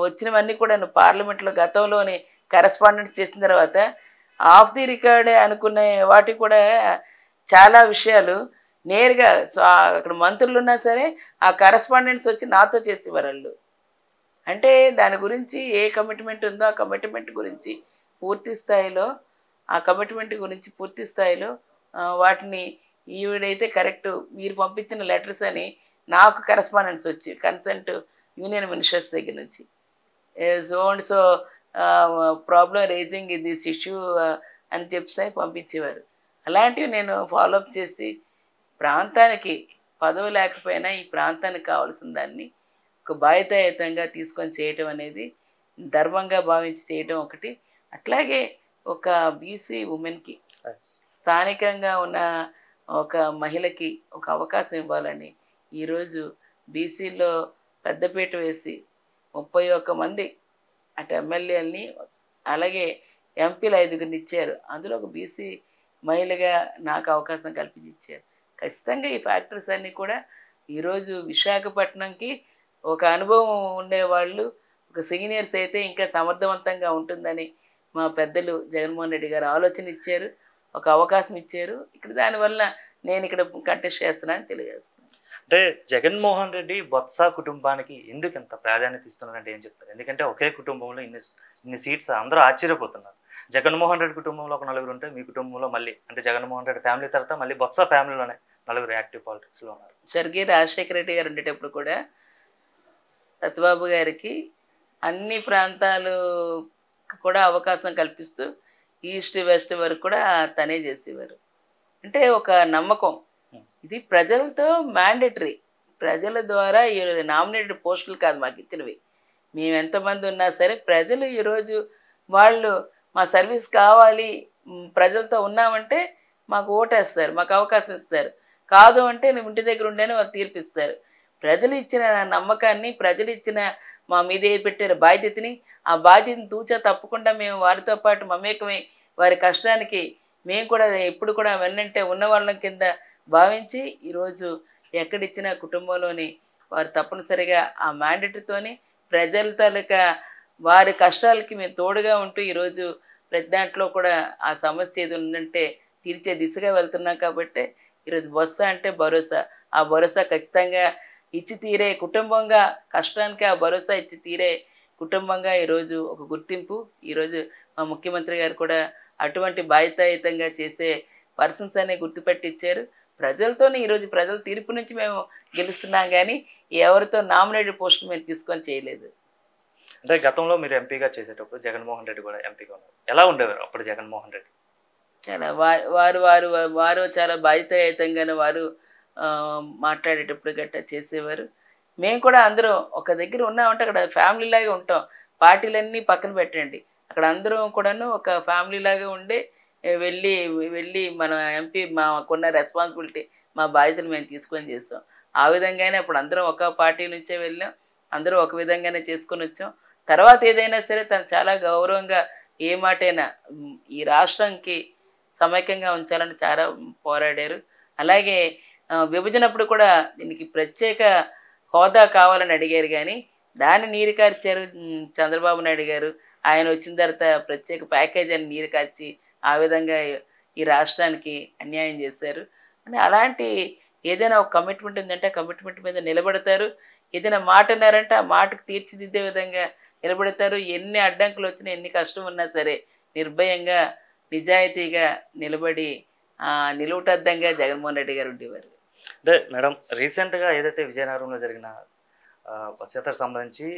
వచ్చినవన్నీ కూడా పార్లమెంట్లో గతంలోని కరెస్పాండెన్స్ చేసిన తర్వాత ఆఫ్ ది రికార్డ్ అనుకునే వాటి కూడా చాలా విషయాలు నేరుగా అక్కడ మంత్రులు ఉన్నా సరే ఆ కరెస్పాండెంట్స్ వచ్చి నాతో చేసేవారు వాళ్ళు. అంటే దాని గురించి ఏ కమిట్మెంట్ ఉందో ఆ కమిట్మెంట్ గురించి పూర్తి స్థాయిలో వాటిని ఈవిడైతే కరెక్ట్ మీరు పంపించిన లెటర్స్ అని నాకు కరెస్పాండెన్స్ వచ్చి కన్సల్ట్ యూనియన్ మినిస్టర్స్ దగ్గర నుంచి so and so problem raising this issue అని చెప్పి పంపించేవారు. అలాంటివి నేను ఫాలోఅప్ చేసి ప్రాంతానికి పదవి లేకపోయినా ఈ ప్రాంతానికి కావాల్సిన దాన్ని ఒక బాధ్యతాయుతంగా తీసుకొని చేయటం అనేది ధర్మంగా భావించి చేయటం ఒకటి. అట్లాగే ఒక బీసీ ఉమెన్కి స్థానికంగా ఉన్న ఒక మహిళకి ఒక అవకాశం ఇవ్వాలని ఈరోజు బీసీలో పెద్దపీట వేసి 31 మంది అటు ఎమ్మెల్యేలని అలాగే ఎంపీలు 5గురిని ఇచ్చారు. అందులో ఒక బీసీ మహిళగా నాకు అవకాశం కల్పించారు. ఖచ్చితంగా ఈ ఫ్యాక్టర్స్ అన్నీ కూడా ఈరోజు విశాఖపట్నంకి ఒక అనుభవం ఉండేవాళ్ళు ఒక సీనియర్స్ అయితే ఇంకా సమర్థవంతంగా ఉంటుందని మా పెద్దలు జగన్మోహన్ రెడ్డి గారు ఆలోచన ఇచ్చారు, ఒక అవకాశం ఇచ్చారు. ఇక్కడ దానివల్ల నేను ఇక్కడ కంటెస్ట్ చేస్తున్నానని తెలియజేస్తున్నాను. అంటే జగన్మోహన్ రెడ్డి బొత్స కుటుంబానికి ఎందుకు ఇంత ప్రాధాన్యత ఇస్తున్నారంటే ఏం చెప్తారు? ఎందుకంటే ఒకే కుటుంబంలో ఇన్ని సీట్స్ అందరూ ఆశ్చర్యపోతున్నారు. జగన్మోహన్ రెడ్డి కుటుంబంలో ఒక 4 ఉంటే మీ కుటుంబంలో మళ్ళీ అంటే జగన్మోహన్ రెడ్డి ఫ్యామిలీ తర్వాత మళ్ళీ బొత్స ఫ్యామిలీలోనే 4 యాక్టివ్ పాలిటిక్స్లో ఉన్నారు. స్వర్గీయ రాజశేఖర రెడ్డి గారు ఉండేటప్పుడు కూడా సత్యబాబు గారికి అన్ని ప్రాంతాలు కూడా అవకాశం కల్పిస్తూ ఈస్ట్ వెస్ట్ వరకు కూడా తనే చేసేవారు. అంటే ఒక నమ్మకం. ఇది ప్రజలతో మ్యాండేటరీ, ప్రజల ద్వారా నామినేటెడ్ పోస్టులు కాదు మాకు ఇచ్చినవి. మేము ఎంతమంది ఉన్నా సరే ప్రజలు ఈరోజు వాళ్ళు మా సర్వీస్ కావాలి ప్రజలతో ఉన్నామంటే మాకు ఓటేస్తారు, మాకు అవకాశం ఇస్తారు. కాదు అంటే నువ్వు ఇంటి దగ్గర ఉండేనే వాళ్ళు తీర్పిస్తారు. ప్రజలు ఇచ్చిన నమ్మకాన్ని, ప్రజలు ఇచ్చిన మా మీద పెట్టిన బాధ్యతని, ఆ బాధ్యతను తూచా తప్పకుండా మేము వారితో పాటు మమేకమై వారి కష్టానికి మేము కూడా ఎప్పుడు కూడా వెన్నంటే ఉన్న వాళ్ళ కింద భావించి ఈరోజు ఎక్కడిచ్చిన కుటుంబంలోని వారు తప్పనిసరిగా ఆ మ్యాండేటరీతోని ప్రజల తాలూకా వారి కష్టాలకి మేము తోడుగా ఉంటూ ఈరోజు ప్రతి దాంట్లో కూడా ఆ సమస్య ఏది ఉందంటే తీర్చే దిశగా వెళ్తున్నాం. కాబట్టి ఈరోజు బొత్స అంటే భరోసా, ఆ భరోసా ఖచ్చితంగా ఇచ్చి తీరే కుటుంబంగా, కష్టానికి ఆ భరోసా ఇచ్చి తీరే కుటుంబంగా ఈరోజు ఒక గుర్తింపు. ఈరోజు మా ముఖ్యమంత్రి గారు కూడా అటువంటి బాధ్యతాయుతంగా చేసే పర్సన్స్ అనే గుర్తుపెట్టించారు. ప్రజలతోనే ఈరోజు ప్రజల తీర్పు నుంచి మేము గెలుస్తున్నాం కానీ ఎవరితో నామినేటెడ్ పోస్టులు మేము తీసుకొని చేయలేదు. అంటే గతంలో మీరు ఎంపీగా చేసేటప్పుడు జగన్మోహన్ రెడ్డి కూడా ఎంపీగా ఉన్నారు. ఎలా ఉండేవారు అప్పుడు జగన్మోహన్ రెడ్డి? చాలా వారు చాలా బాధ్యతాయుతంగానే వారు మాట్లాడేటప్పుడు గట్టా చేసేవారు. మేము కూడా అందరం ఒక దగ్గర ఉన్నామంటే అక్కడ ఫ్యామిలీ లాగా ఉంటాం. పార్టీలన్నీ పక్కన పెట్టండి, అక్కడ అందరం కూడాను ఒక ఫ్యామిలీ లాగా ఉండి వెళ్ళి మన ఎంపీ మాకున్న రెస్పాన్సిబిలిటీ మా బాధ్యతలు మేము తీసుకొని చేస్తాం. ఆ విధంగానే అప్పుడు అందరం ఒక పార్టీ నుంచే వెళ్ళాం, అందరూ ఒక విధంగానే చేసుకొని వచ్చాం. తర్వాత ఏదైనా సరే తను చాలా గౌరవంగా ఏ మాటైనా ఈ రాష్ట్రంకి సమైక్యంగా ఉంచాలని చాలా పోరాడారు. అలాగే విభజనప్పుడు కూడా దీనికి ప్రత్యేక హోదా కావాలని అడిగారు కానీ దాన్ని నీరు కార్చారు చంద్రబాబు నాయుడు గారు. ఆయన వచ్చిన తర్వాత ప్రత్యేక ప్యాకేజ్ అని నీరు కార్చి ఆ విధంగా ఈ రాష్ట్రానికి అన్యాయం చేశారు. అని అలాంటి ఏదైనా ఒక కమిట్మెంట్ ఉందంటే ఆ కమిట్మెంట్ మీద నిలబడతారు. ఏదైనా మాట అన్నారంటే ఆ మాటకు తీర్చిదిద్దే విధంగా నిలబడతారు. ఎన్ని అడ్డంకులు వచ్చినా ఎన్ని కష్టం ఉన్నా సరే నిర్భయంగా నిజాయితీగా నిలబడి నిలువుటద్దంగా జగన్మోహన్ రెడ్డి గారు ఉండేవారు. అంటే మేడం రీసెంట్గా ఏదైతే విజయనగరంలో జరిగిన సీతకు సంబంధించి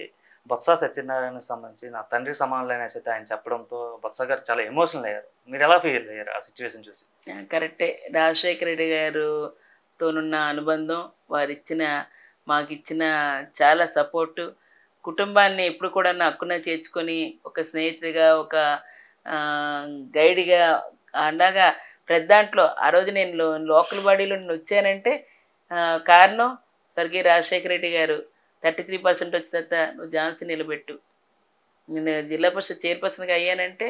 బొత్స సత్యనారాయణకు సంబంధించి నా తండ్రి సమానులైన అయితే ఆయన చెప్పడంతో బొత్స గారు చాలా ఎమోషనల్ అయ్యారు. మీరు ఎలా ఫీల్ అయ్యారు ఆ సిచ్యువేషన్ చూసి? కరెక్టే. రాజశేఖర రెడ్డి గారుతోనున్న అనుబంధం, మాకిచ్చిన చాలా సపోర్టు, కుటుంబాన్ని ఎప్పుడు కూడా హక్కున చేర్చుకొని ఒక స్నేహితుడిగా ఒక గైడ్గా అలాగా ప్రతి దాంట్లో ఆ రోజు నేను లోకల్ బాడీలో వచ్చానంటే కారణం స్వర్గీయ రాజశేఖర రెడ్డి గారు 33% వచ్చిన తర్వాత నువ్వు ఝాన్సీ నిలబెట్టు, నేను జిల్లా పరిషత్ చైర్పర్సన్గా అయ్యానంటే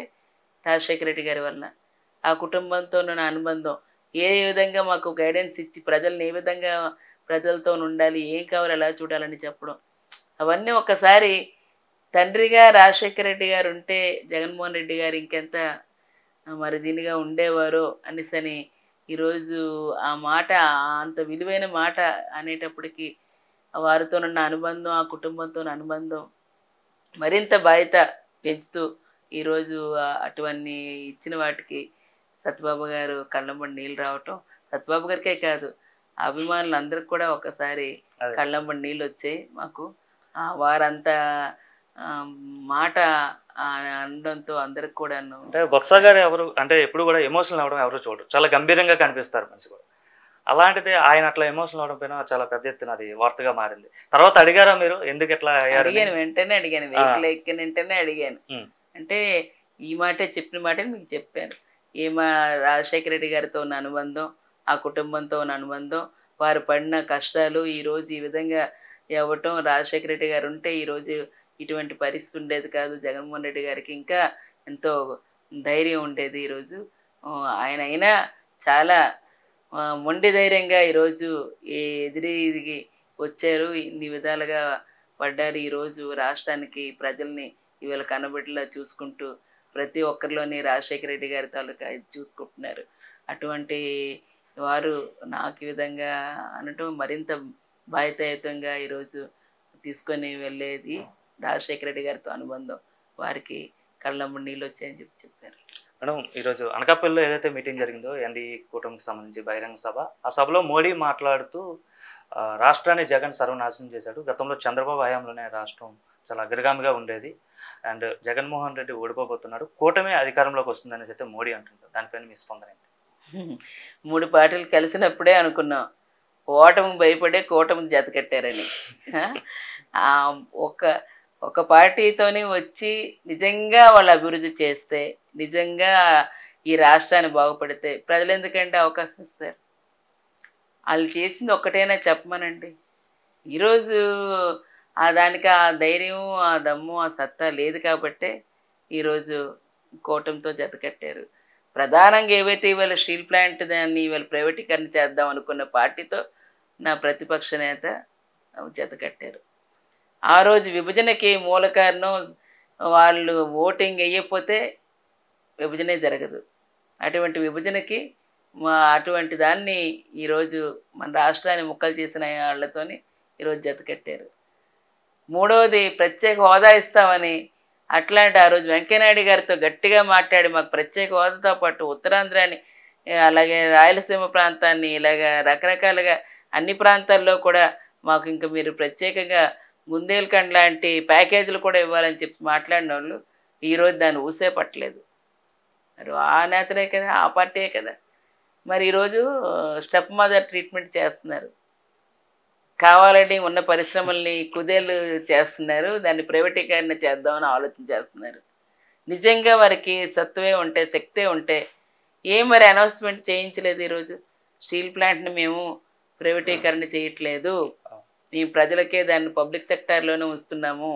రాజశేఖర రెడ్డి గారి వల్ల. ఆ కుటుంబంతో నా అనుబంధం ఏ విధంగా మాకు గైడెన్స్ ఇచ్చి ప్రజల్ని ఏ విధంగా ప్రజలతో ఉండాలి, ఏం కావాలి ఎలా చూడాలని చెప్పడం, అవన్నీ ఒకసారి తండ్రిగా రాజశేఖర రెడ్డి గారు ఉంటే జగన్మోహన్ రెడ్డి గారు ఇంకెంత మరి దీనిగా ఉండేవారో అనేసని ఈరోజు ఆ మాట అంత విలువైన మాట అనేటప్పటికీ వారితో ఉన్న అనుబంధం, ఆ కుటుంబంతో ఉన్న అనుబంధం మరింత బాధ్యత పెంచుతూ ఈరోజు అటువంటి ఇచ్చిన వాటికి సత్యబాబు గారు కళ్ళంబడి నీళ్ళు రావటం, సత్యబాబు గారికే కాదు అభిమానులు అందరికి కూడా ఒకసారి కళ్ళంబడి నీళ్ళు వచ్చాయి మాకు. వారంతా మాట అనడంతో అందరికి కూడాను. అంటే బొత్స గారు ఎవరు అంటే ఎప్పుడు కూడా ఎమోషనల్ అవ్వడం ఎవరు చూడరు, చాలా గంభీరంగా కనిపిస్తారు మనిషి కూడా. అలాంటిది ఆయన అట్లా ఎమోషనల్ అవడం పైన చాలా పెద్ద ఎత్తున అది వార్తగా మారింది. తర్వాత అడిగారా మీరు ఎందుకు ఎట్లా అయ్యారు? అడిగాను, వెంటనే అడిగాను, వెహికల్ ఎక్కిన వెంటనే అడిగాను. అంటే ఈ మాటే చెప్పిన మాటే మీకు చెప్పాను. ఏమా రాజశేఖర రెడ్డి గారితో ఉన్న అనుబంధం, ఆ కుటుంబంతో ఉన్న అనుబంధం, వారు పడిన కష్టాలు ఈరోజు ఈ విధంగా ఇవ్వటం, రాజశేఖర రెడ్డి గారు ఉంటే ఈరోజు ఇటువంటి పరిస్థితి ఉండేది కాదు. జగన్మోహన్ రెడ్డి గారికి ఇంకా ఎంతో ధైర్యం ఉండేది. ఈరోజు ఆయన అయినా చాలా మొండి ధైర్యంగా ఈరోజు ఎదిగి వచ్చారు, ఇన్ని విధాలుగా పడ్డారు. ఈరోజు రాష్ట్రానికి ప్రజల్ని ఇవాళ కనబడిలా చూసుకుంటూ ప్రతి ఒక్కరిలోని రాజశేఖర రెడ్డి గారి తాలూకా చూసుకుంటున్నారు. అటువంటి వారు నాకు ఈ విధంగా అనటం మరింత బాధ్యతాయుతంగా ఈరోజు తీసుకొని వెళ్ళేది. రాజశేఖర రెడ్డి గారితో అనుబంధం, వారికి కళ్ళమ్మ నీళ్ళు వచ్చాయని చెప్పారు. మేడం, ఈరోజు అనకాపల్లిలో ఏదైతే మీటింగ్ జరిగిందో ఎన్డీఏ కూటమికి సంబంధించి బహిరంగ సభ, ఆ సభలో మోడీ మాట్లాడుతూ రాష్ట్రాన్ని జగన్ సర్వనాశనం చేశాడు, గతంలో చంద్రబాబు హయాంలోనే రాష్ట్రం చాలా అగ్రగామిగా ఉండేది, అండ్ జగన్మోహన్ రెడ్డి ఓడిపోబోతున్నాడు, కూటమి అధికారంలోకి వస్తుందని అయితే మోడీ అంటుంటారు. దానిపైన మీ స్పందన ఏంటి? 3 పార్టీలు కలిసినప్పుడే అనుకున్నాం ఓటమికి భయపడే కూటమికి జత కట్టారని. ఒక పార్టీతోనే వచ్చి నిజంగా వాళ్ళు అభివృద్ధి చేస్తే, నిజంగా ఈ రాష్ట్రాన్ని బాగుపడితే ప్రజలు ఎందుకంటే అవకాశం ఇస్తారు? వాళ్ళు చేసింది ఒక్కటైనా చెప్పమనండి. ఈరోజు దానికి ఆ ధైర్యం, ఆ దమ్ము, ఆ సత్తా లేదు కాబట్టే ఈరోజు కూటమితో జత కట్టారు. ప్రధానంగా ఏవైతే ఇవాళ స్టీల్ ప్లాంట్ దాన్ని ఇవాళ ప్రైవేటీకరణ చేద్దాం అనుకున్న పార్టీతో నా ప్రతిపక్ష నేత జత కట్టారు. ఆ రోజు విభజనకి మూల కారణం వాళ్ళు ఓటింగ్ వేయకపోతే విభజనే జరగదు. అటువంటి విభజనకి అటువంటి దాన్ని ఈరోజు మన రాష్ట్రాన్ని ముక్కలు చేసిన వాళ్ళతోని ఈరోజు జత కట్టారు. మూడవది ప్రత్యేక హోదా ఇస్తామని అట్లాంటి ఆ రోజు వెంకయ్యనాయుడు గారితో గట్టిగా మాట్లాడి మాకు ప్రత్యేక హోదాతో పాటు ఉత్తరాంధ్రాన్ని, అలాగే రాయలసీమ ప్రాంతాన్ని, ఇలాగ రకరకాలుగా అన్ని ప్రాంతాల్లో కూడా మాకు ఇంకా మీరు ప్రత్యేకంగా బుందేల్ఖండ్ లాంటి ప్యాకేజీలు కూడా ఇవ్వాలని చెప్పి మాట్లాడిన వాళ్ళు ఈరోజు దాన్ని ఊసే పట్టలేదు. మరి ఆ నేతలే కదా, ఆ పార్టీయే కదా. మరి ఈరోజు స్టెప్ మదర్ ట్రీట్మెంట్ చేస్తున్నారు, కావాలని ఉన్న పరిశ్రమల్ని కుదేలు చేస్తున్నారు, దాన్ని ప్రైవేటీకరణ చేద్దామని ఆలోచన చేస్తున్నారు. నిజంగా వారికి సత్వే ఉంటే, శక్తే ఉంటే మరి అనౌన్స్మెంట్ చేయించలేదు? ఈరోజు స్టీల్ ప్లాంట్ని మేము ప్రైవేటీకరణ చేయట్లేదు, మేము ప్రజలకే దాన్ని పబ్లిక్ సెక్టార్లోనే ఉంచుతున్నాము,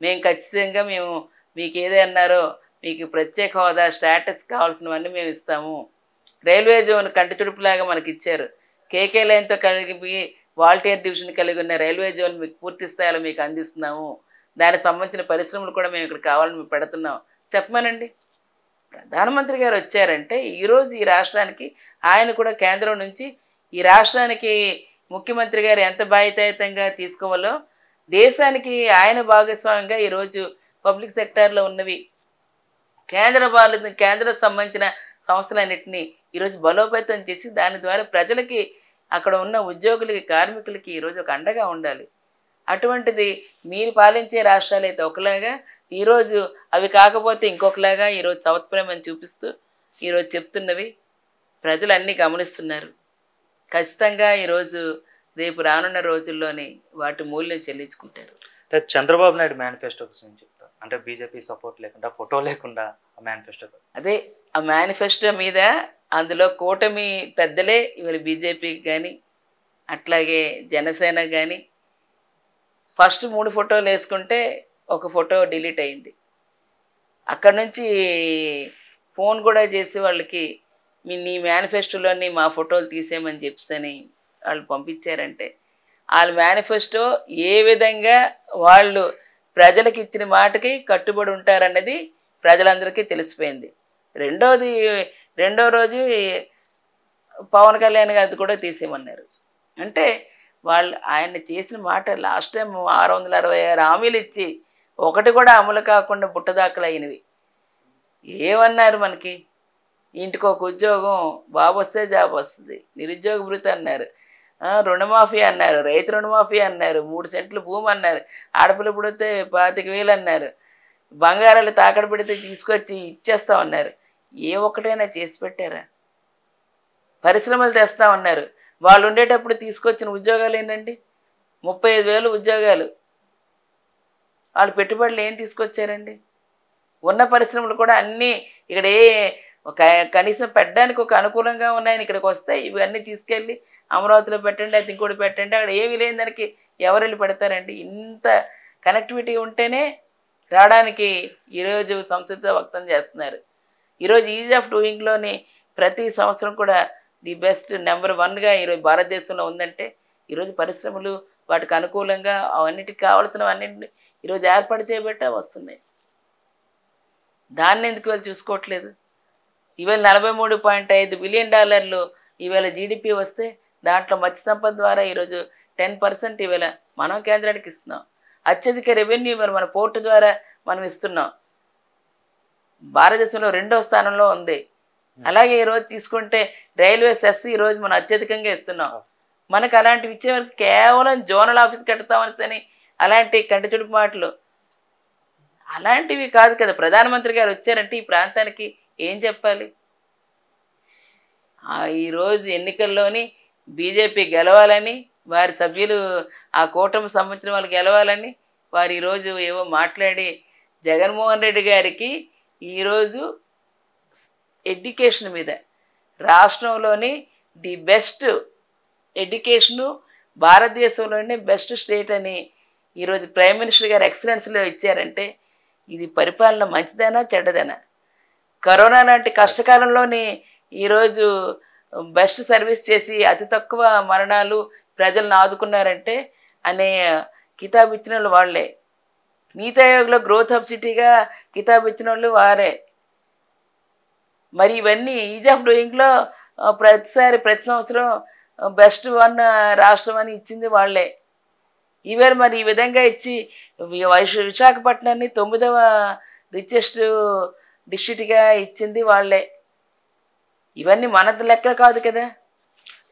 మేము ఖచ్చితంగా మీకు ఏదే అన్నారో మీకు ప్రత్యేక హోదా స్టేటస్ కావాల్సినవన్నీ మేము ఇస్తాము, రైల్వే జోన్ కంటిచుడుపులాగా మనకి ఇచ్చారు, కేకే లైన్తో కలిపి వాల్టేర్ డివిజన్ కలిగి ఉన్న రైల్వే జోన్ మీకు పూర్తి స్థాయిలో మీకు అందిస్తున్నాము, దానికి సంబంధించిన పరిశ్రమలు కూడా మేము ఇక్కడ కావాలని మేము పెడుతున్నాం చెప్పమనండి. ప్రధానమంత్రి గారు వచ్చారంటే ఈరోజు ఈ రాష్ట్రానికి ఆయన కూడా కేంద్రం నుంచి ఈ రాష్ట్రానికి ముఖ్యమంత్రి గారు ఎంత బాధ్యతాయుతంగా తీసుకోవాలో దేశానికి ఆయన భాగస్వామ్యంగా ఈరోజు పబ్లిక్ సెక్టార్లో ఉన్నవి కేంద్రం సంబంధించిన సంస్థలన్నింటినీ ఈరోజు బలోపేతం చేసి దాని ద్వారా ప్రజలకి, అక్కడ ఉన్న ఉద్యోగులకి, కార్మికులకి ఈరోజు ఒక అండగా ఉండాలి. అటువంటిది మీరు పాలించే రాష్ట్రాలు అయితే ఒకలాగా, ఈరోజు అవి కాకపోతే ఇంకొకలాగా ఈరోజు సౌత్ ప్రేమని చూపిస్తూ ఈరోజు చెప్తున్నవి ప్రజలు అన్నీ గమనిస్తున్నారు. ఖచ్చితంగా ఈరోజు రేపు రానున్న రోజుల్లోనే వాటి మూల్యం చెల్లించుకుంటారు. అంటే చంద్రబాబు నాయుడు మేనిఫెస్టో గురించి చెప్తారు, అంటే బీజేపీ సపోర్ట్ లేకుండా, ఫోటో లేకుండా ఆ మేనిఫెస్టో, అదే ఆ మేనిఫెస్టో మీద అందులో కూటమి పెద్దలే ఇవాళ బీజేపీకి కానీ అట్లాగే జనసేన కానీ ఫస్ట్ 3 ఫోటోలు వేసుకుంటే ఒక ఫోటో డిలీట్ అయింది. అక్కడ నుంచి ఫోన్ కూడా చేసి వాళ్ళకి నీ మేనిఫెస్టోలోని మా ఫోటోలు తీసేయమని చెప్పని వాళ్ళు పంపించారంటే వాళ్ళ మేనిఫెస్టో ఏ విధంగా వాళ్ళు ప్రజలకు ఇచ్చిన మాటకి కట్టుబడి ఉంటారన్నది ప్రజలందరికీ తెలిసిపోయింది. రెండో రోజు పవన్ కళ్యాణ్ గారిది కూడా తీసేయమన్నారు. అంటే వాళ్ళు ఆయన చేసిన మాట లాస్ట్ టైం 666 హామీలు ఇచ్చి ఒకటి కూడా అమలు కాకుండా బుట్టదాఖలు అయినవి. ఏమన్నారు మనకి? ఇంటికి ఒక ఉద్యోగం, బాబు వస్తే జాబ్ వస్తుంది, నిరుద్యోగ భృతి అన్నారు, రుణమాఫీ అన్నారు, రైతు రుణమాఫీ అన్నారు, 3 సెంట్లు భూమి అన్నారు, ఆడపిల్ల పుడితే 25,000 అన్నారు, బంగారాలు తాకడ పెడితే తీసుకొచ్చి ఇచ్చేస్తామన్నారు. ఏ ఒక్కటైనా చేసి పెట్టారా? పరిశ్రమలు తెస్తా ఉన్నారు. వాళ్ళు ఉండేటప్పుడు తీసుకొచ్చిన ఉద్యోగాలు ఏంటండి? 35,000 ఉద్యోగాలు. వాళ్ళు పెట్టుబడులు ఏం తీసుకొచ్చారండి? ఉన్న పరిశ్రమలు కూడా అన్నీ ఇక్కడ కనీసం పెట్టడానికి ఒక అనుకూలంగా ఉన్నాయని ఇక్కడికి వస్తాయి. ఇవన్నీ తీసుకెళ్ళి అమరావతిలో పెట్టండి, అది ఇంకోటి పెట్టండి, అక్కడ ఏమీ లేని దానికి ఎవరు వెళ్ళి పెడతారండి? ఇంత కనెక్టివిటీ ఉంటేనే రావడానికి ఈరోజు సంసిద్ధత వ్యక్తం చేస్తున్నారు. ఈరోజు ఈజ్ ఆఫ్ డూయింగ్లోని ప్రతి సంవత్సరం కూడా ది బెస్ట్ నెంబర్ 1గా ఈరోజు భారతదేశంలో ఉందంటే ఈరోజు పరిశ్రమలు వాటికి అనుకూలంగా అవన్నిటికి కావాల్సినవన్నింటినీ ఈరోజు ఏర్పాటు చేయబట్టే వస్తున్నాయి. దాన్ని ఎందుకు వీళ్ళు చూసుకోవట్లేదు? ఈవేళ $43.5 బిలియన్ ఈవేళ జీడిపి వస్తే దాంట్లో మత్స్య సంపద ద్వారా ఈరోజు 10% ఈవేళ మనం కేంద్రానికి ఇస్తున్నాం. అత్యధిక రెవెన్యూ ఇవాళ మన పోర్టు ద్వారా మనం ఇస్తున్నాం. భారతదేశంలో 2వ స్థానంలో ఉంది. అలాగే ఈరోజు తీసుకుంటే రైల్వే సెస్ ఈరోజు మనం అత్యధికంగా ఇస్తున్నాం. మనకు అలాంటివి ఇచ్చేవారికి కేవలం జోనల్ ఆఫీస్ కడతామని అలాంటి కంటి తుడుపు మాటలు అలాంటివి కాదు కదా. ప్రధానమంత్రి గారు వచ్చారంటే ఈ ప్రాంతానికి ఏం చెప్పాలి? ఈరోజు ఎన్నికల్లోని బీజేపీ గెలవాలని, వారి సభ్యులు ఆ కూటమి సంబంధించిన వాళ్ళు గెలవాలని వారు ఈరోజు ఏవో మాట్లాడి జగన్మోహన్ రెడ్డి గారికి ఈరోజు ఎడ్యుకేషన్ మీద రాష్ట్రంలోని ది బెస్ట్ ఎడ్యుకేషను భారతదేశంలోనే బెస్ట్ స్టేట్ అని ఈరోజు ప్రైమ్ మినిస్టర్ గారు ఎక్సలెన్స్లో ఇచ్చారంటే ఇది పరిపాలన మంచిదేనా చెడ్డదేనా? కరోనా లాంటి కష్టకాలంలోని ఈరోజు బెస్ట్ సర్వీస్ చేసి అతి తక్కువ మరణాలు ప్రజలను ఆదుకున్నారంటే అనే కితాబు ఇచ్చిన వాళ్ళు వాళ్ళే. నీతి ఆయోగ్లో గ్రోత్ హబ్ సిటీగా కితాబు ఇచ్చిన వాళ్ళు వారే. మరి ఇవన్నీ ఈజ్ ఆఫ్ డూయింగ్లో ప్రతి సంవత్సరం బెస్ట్ 1 రాష్ట్రం అని ఇచ్చింది వాళ్ళే. ఈవేళ మరి ఈ విధంగా ఇచ్చి విశాఖపట్నాన్ని 9వ రిచెస్ట్ డిస్ట్రిక్ట్గా ఇచ్చింది వాళ్ళే. ఇవన్నీ మనది లెక్క కాదు కదా.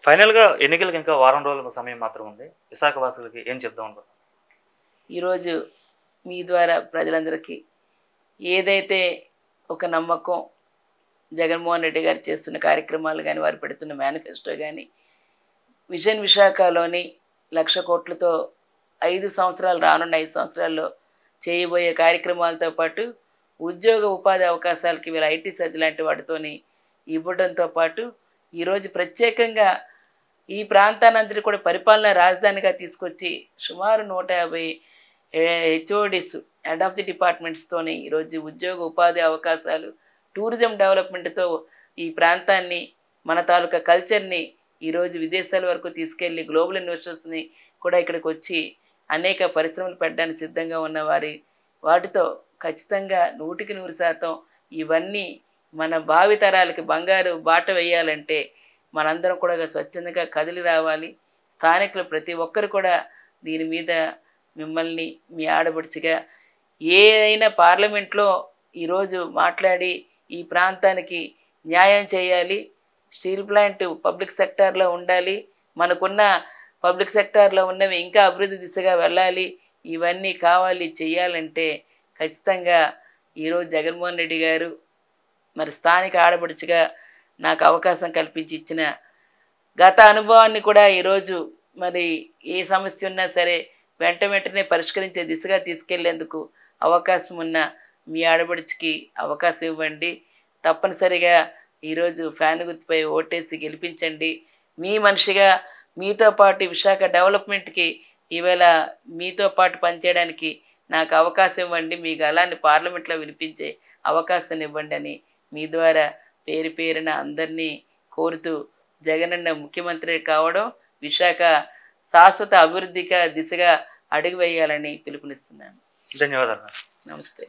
ఫైనల్గా ఎన్నికలకు ఇంకా వారం రోజుల సమయం మాత్రం ఉంది. విశాఖ వాసులకి ఏం చెప్దాం అనుకుంటున్నాను? ఈరోజు మీ ద్వారా ప్రజలందరికీ ఏదైతే ఒక నమ్మకం జగన్మోహన్ రెడ్డి గారు చేస్తున్న కార్యక్రమాలు కానీ, వారు పెడుతున్న మేనిఫెస్టో కానీ, విజన్ విశాఖలోని 1,00,000 కోట్లతో 5 సంవత్సరాలు రానున్న 5 సంవత్సరాల్లో చేయబోయే కార్యక్రమాలతో పాటు ఉద్యోగ ఉపాధి అవకాశాలకి వీళ్ళ ఐటీ సెజ్ లాంటి వాటితోని ఇవ్వడంతో పాటు ఈరోజు ప్రత్యేకంగా ఈ ప్రాంతానంతటి కూడా పరిపాలనా రాజధానిగా తీసుకొచ్చి సుమారు 150 హెచ్ఓడిస్ హెడ్ ఆఫ్ ది డిపార్ట్మెంట్స్తోని ఈరోజు ఉద్యోగ ఉపాధి అవకాశాలు, టూరిజం డెవలప్మెంట్తో ఈ ప్రాంతాన్ని, మన తాలూకా కల్చర్ని ఈరోజు విదేశాల వరకు తీసుకెళ్ళి గ్లోబల్ ఇన్వెస్టర్స్ని కూడా ఇక్కడికి వచ్చి అనేక పరిశ్రమలు పెట్టడానికి సిద్ధంగా ఉన్న వాటితో ఖచ్చితంగా 100% ఇవన్నీ మన భావితరాలకి బంగారు బాట వేయాలంటే మనందరం కూడా స్వచ్ఛందంగా కదిలి రావాలి. స్థానికులు ప్రతి ఒక్కరు కూడా దీని మీద మిమ్మల్ని మీ ఆడబడుచుగా ఏదైనా పార్లమెంట్లో ఈరోజు మాట్లాడి ఈ ప్రాంతానికి న్యాయం చేయాలి. స్టీల్ ప్లాంట్ పబ్లిక్ సెక్టార్లో ఉండాలి, మనకున్న పబ్లిక్ సెక్టార్లో ఉన్నవి ఇంకా అభివృద్ధి దిశగా వెళ్ళాలి. ఇవన్నీ కావాలి చేయాలంటే ఖచ్చితంగా ఈరోజు జగన్మోహన్ రెడ్డి గారు మరి స్థానిక ఆడపడుచుగా నాకు అవకాశం కల్పించి ఇచ్చిన గత అనుభవాన్ని కూడా ఈరోజు మరి ఏ సమస్య ఉన్నా సరే వెంటనే పరిష్కరించే దిశగా తీసుకెళ్లేందుకు అవకాశం ఉన్న మీ ఆడపడుచుకి అవకాశం ఇవ్వండి. తప్పనిసరిగా ఈరోజు ఫ్యాన్ గుర్తుపై ఓటేసి గెలిపించండి. మీ మనిషిగా మీతో పాటు విశాఖ డెవలప్మెంట్కి ఈవేళ మీతో పాటు పనిచేయడానికి నాకు అవకాశం ఇవ్వండి. మీ గళాన్ని పార్లమెంట్లో వినిపించే అవకాశాన్ని ఇవ్వండి అని మీ ద్వారా పేరు పేరున అందరినీ కోరుతూ జగనన్న ముఖ్యమంత్రి కావడం విశాఖ శాశ్వత అభివృద్ధిగా దిశగా అడుగు వేయాలని పిలుపునిస్తున్నాను. ధన్యవాదాలు. నమస్తే.